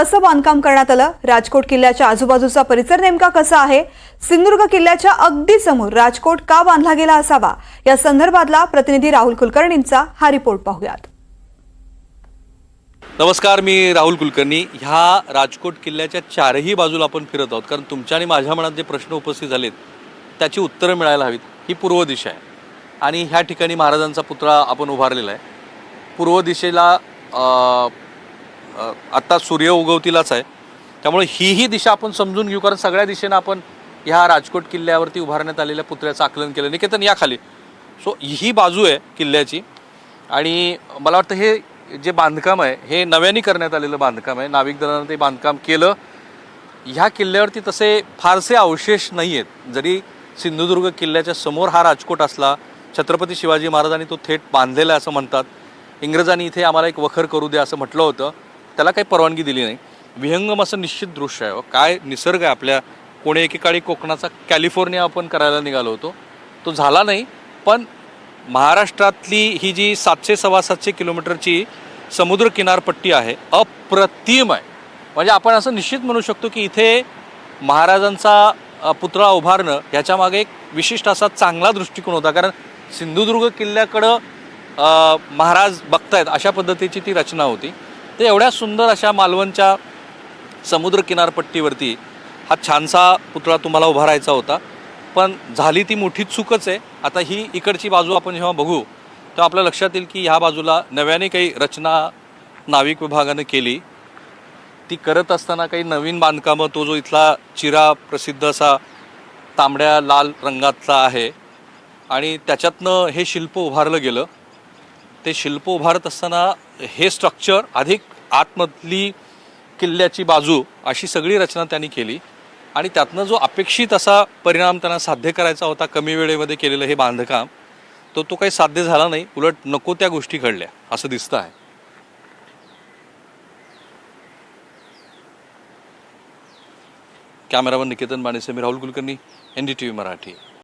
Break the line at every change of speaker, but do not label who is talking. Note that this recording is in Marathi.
कसं बांधकाम करण्यात आलं, राजकोट किल्ल्याच्या आजूबाजूचा परिसर नेमका कसा आहे, सिंधुदुर्ग किल्ल्याच्या अगदी समोर राजकोट का बांधला गेला असावा, या संदर्भातला प्रतिनिधी राहुल कुलकर्णींचा हा रिपोर्ट पाहूयात.
नमस्कार, मी राहुल कुलकर्णी. ह्या राजकोट किल्ल्याच्या चारही बाजूला आपण फिरत आहोत, कारण तुमच्या आणि माझ्या मनात जे प्रश्न उपस्थित झालेत त्याची उत्तरं मिळायला हवीत. ही पूर्व दिशा आहे आणि ह्या ठिकाणी महाराजांचा पुतळा आपण उभारलेला आहे. पूर्व दिशेला आत्ता सूर्य उगवतीलाच आहे, त्यामुळे ही दिशा आपण समजून घेऊ, कारण सगळ्या दिशेनं आपण ह्या राजकोट किल्ल्यावरती उभारण्यात आलेल्या पुतळ्याचं आकलन केलं. निकेतन, या खाली. सो ही बाजू आहे किल्ल्याची आणि मला वाटतं हे जे बांधकाम आहे हे नव्याने करण्यात आलेलं बांधकाम आहे. नाविक दलानं ते बांधकाम केलं. ह्या किल्ल्यावरती तसे फारसे अवशेष नाही आहेत. जरी सिंधुदुर्ग किल्ल्याच्या समोर हा राजकोट असला, छत्रपती शिवाजी महाराजांनी तो थेट बांधलेला आहे असं म्हणतात. इंग्रजांनी इथे आम्हाला एक वखर करू द्या असं म्हटलं होतं, त्याला काही परवानगी दिली नाही. विहंगम असं निश्चित दृश्य आहे. काय निसर्ग आहे आपल्या. कोणी एकेकाळी कोकणाचा कॅलिफोर्निया आपण करायला निघालो होतो, तो झाला नाही. पण महाराष्ट्रातली ही जी 700-750 किलोमीटरची समुद्र किनारपट्टी आहे, अप्रतिम आहे. म्हणजे आपण असं निश्चित म्हणू शकतो की इथे महाराजांचा पुतळा उभारणं ह्याच्यामागे एक विशिष्ट असा चांगला दृष्टिकोन होता. कारण सिंधुदुर्ग किल्ल्याकडं महाराज बघतायत अशा पद्धतीची ती रचना होती. ते एवढ्या सुंदर अशा मालवणच्या समुद्र किनारपट्टीवरती हा छानसा पुतळा तुम्हाला उभारायचा होता, पण झाली ती मोठी चूकच आहे. आता ही इकडची बाजू आपण जेव्हा बघू तेव्हा आपल्या लक्षात येईल की ह्या बाजूला नव्याने काही रचना नाविक विभागानं केली. ती करत असताना काही नवीन बांधकामं, तो जो इथला चिरा प्रसिद्ध असा तांबड्या लाल रंगातला आहे आणि त्याच्यातनं हे शिल्प उभारलं गेलं. ते शिल्प उभारत असताना हे स्ट्रक्चर अधिक आतमधली किल्ल्याची बाजू अशी सगळी रचना त्यांनी केली आणि त्यातनं जो अपेक्षित असा परिणाम त्यांना साध्य करायचा होता, कमी वेळेमध्ये केलेलं हे बांधकाम, तो काही साध्य झाला नाही. उलट नको त्या गोष्टी घडल्या असं दिसतं आहे. कॅमेरामन निकेतन बाणेसह मी राहुल कुलकर्णी, NDTV मराठी.